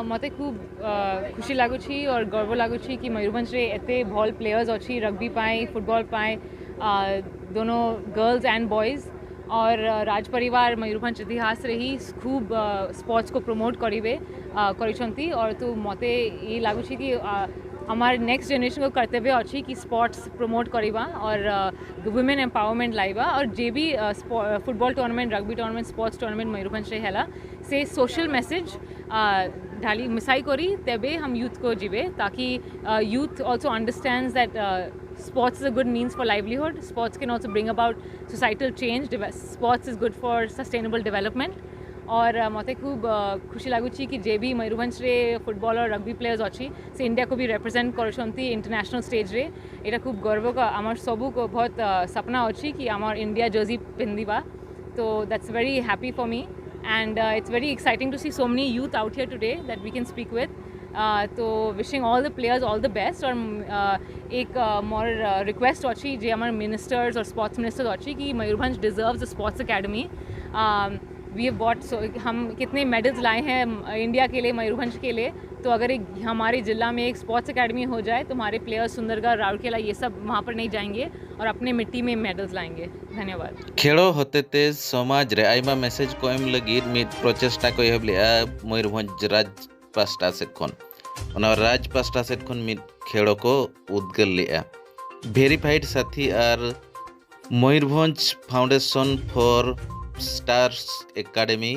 मते खूब खुशी लगुच और गर्व लगुच कि मयूरभंज रे एते भल प्लेयर्स अच्छी रग्बी पाए फुटबॉल पाए दोनों गर्ल्स एंड बॉयज़ और राज परिवार मयूरभंज इतिहास रही खूब स्पोर्ट्स को प्रमोट करेंगे करिसंती और तो मते ये लगुच कि हमारे नेक्स्ट जनरेशन को कर्तव्य अच्छी कि स्पोर्ट्स प्रमोट करवा और वुमेन एम्पावरमेंट लाइबा और जे भी football tournament rugby tournament sports tournament Mayurbhanj रे हैला से सोशल मैसेज ढाली मिसाई करी तेबे हम यूथ को जीवे ताकि youth also understands that sports is a good means for livelihood. Sports can also bring about societal change. Sports is good for sustainable development. और मते खूब खुशी लगुच कि जे भी मयूरभंज रे फुटबॉल और रग्बी प्लेयर्स अच्छी से इंडिया को भी रिप्रेजेंट करछंती इंटरनेशनल स्टेज रे एटा खूब गर्व का आमार सबू को बहुत सपना अच्छी कि आमार इंडिया जर्सी पिंदिबा तो that's very happy for me and it's very exciting to see so many youth out here today that we can speak with तो wishing all the players all the best और एक मोर request अच्छी जे हमारे ministers और sports ministers अच्छी कि Mayurbhanj deserves a sports academy we have bought हम कितने मेडल्स लाए हैं इंडिया के लिए मयूरभंज के लिए तो अगर एक हमारे जिला में एक स्पोर्ट्स अकेडमी हो जाए तो हमारे प्लेयर्स सुंदरगढ़ राउरकेला ये सब वहाँ पर नहीं जाएंगे और अपने मिट्टी में मेडल्स लाएंगे धन्यवाद खेलो होते समाज रे आइमा मैसेज को एम लगी मिद प्रचेष्टा को एहब लिया मयूरभंज राज पास्टा से खन राज पास्टा से खन मिद खेलो को उद्गल लिया वेरीफाइड साथी और Mayurbhanj foundation for stars academy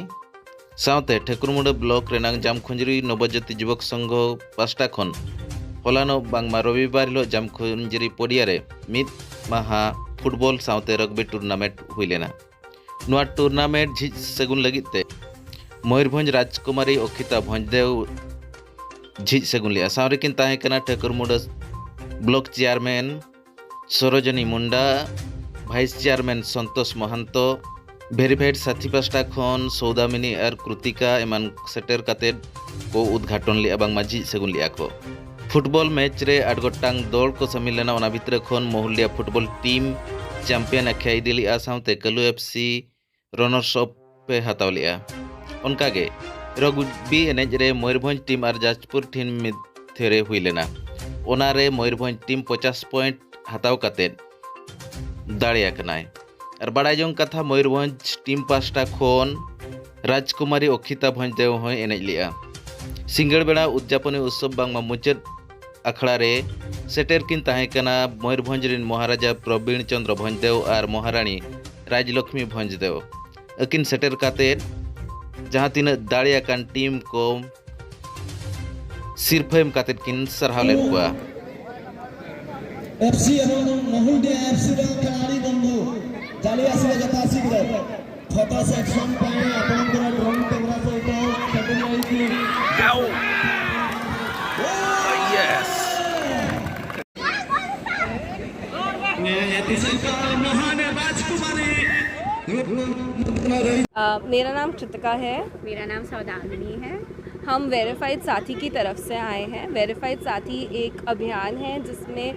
साउते ठेकुरमुंडा ब्लॉक रेनांग जामखुंजरी नवज्योति युवक संघ पास्टा खन हलानो बांगमा रविवार हिलो जामखुंजरी पड़िया रे मिद माहा फुटबॉल साउते रग्बी टूर्नामेंट हुईलेना नुआ टूर्नामेंट झिज सेगुन लगिते मयूरभंज राजकुमारी अखिता भंजदेव झिज सेगुन लिया सावरेकिन ताहेकना ठेकुरमुंडा ब्लॉक चेयरमैन सरोजनी मुंडा भाइस चेयरमैन संतोष महंतो वेरीफाइड साथी पास्टा खन सौदामिनी और कृतिका एमान सेटर काते को उद्घाटन लिया बांगमा झिज सेगुन लिया को फुटबॉल मैच रे 8 गोटांग दल को शामिल लेना ओना भितर खन मोहुलिया फुटबॉल टीम चैंपियन आख्या इदी लिया साउते कलु एफसी रनर्स अप पे हताव लिया उनकागे रग्बी एनेज रे मयूरभंज टीम और जाजपुर टीम मध्य हुई लेना ओना रे मयूरभंज टीम 50 पॉइंट हताव काते दाड़िया कनाय और बड़ा जों कथा मयूरभंज टीम पास्टा खन राजकुमारी अखिता भंजदेव होय एनेज लिया सिंगड़ बेड़ा उद्यापनी उत्सव बांगमा मुचाद अखड़ा रे सेटर किन ताहेकना मयूरभंज रिन महाराजा प्रवीण चंद्र भंजदेव और महारानी राजलक्ष्मी भंजदेव अकिन सेटर काते जहाँ तीन दाड़िया कान टीम को सिरफेम काते किन सरहाव ले हुआ एफसी एवं मोहुलिया एफसी रे खिलाड़ी बंधु जाली आसीबे जता शीघ्र फोटो सेक्शन पाए आपनकर ड्रोन कैमरा सहित सेकंड रही थी यस मेरा नाम कृतिका है। मेरा नाम सौदामिनी है। हम वेरीफाइड साथी की तरफ से आए हैं। वेरीफाइड साथी एक अभियान है जिसमें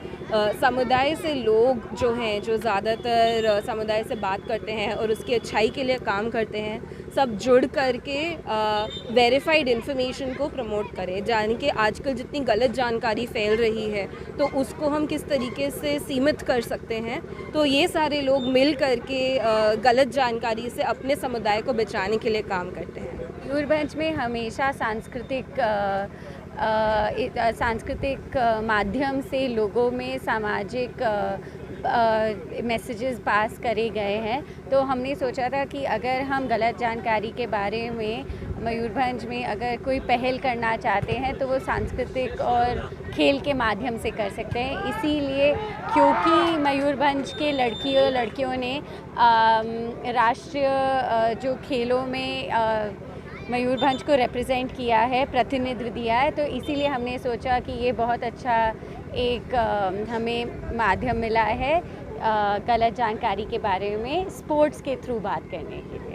समुदाय से लोग जो हैं जो ज़्यादातर समुदाय से बात करते हैं और उसकी अच्छाई के लिए काम करते हैं सब जुड़ करके वेरीफाइड इन्फॉर्मेशन को प्रमोट करें। यानी कि आजकल जितनी गलत जानकारी फैल रही है तो उसको हम किस तरीके से सीमित कर सकते हैं, तो ये सारे लोग मिल करके गलत जानकारी से अपने समुदाय को बचाने के लिए काम करते हैं। मयूरभंज में हमेशा सांस्कृतिक माध्यम से लोगों में सामाजिक मैसेजेस पास करे गए हैं, तो हमने सोचा था कि अगर हम गलत जानकारी के बारे में मयूरभंज में अगर कोई पहल करना चाहते हैं तो वो सांस्कृतिक और खेल के माध्यम से कर सकते हैं। इसीलिए क्योंकि मयूरभंज के लड़कियों ने राष्ट्रीय जो खेलों में मयूरभंज को रिप्रेजेंट किया है, प्रतिनिधित्व दिया है, तो इसीलिए हमने सोचा कि ये बहुत अच्छा एक हमें माध्यम मिला है गलत जानकारी के बारे में स्पोर्ट्स के थ्रू बात करने के लिए।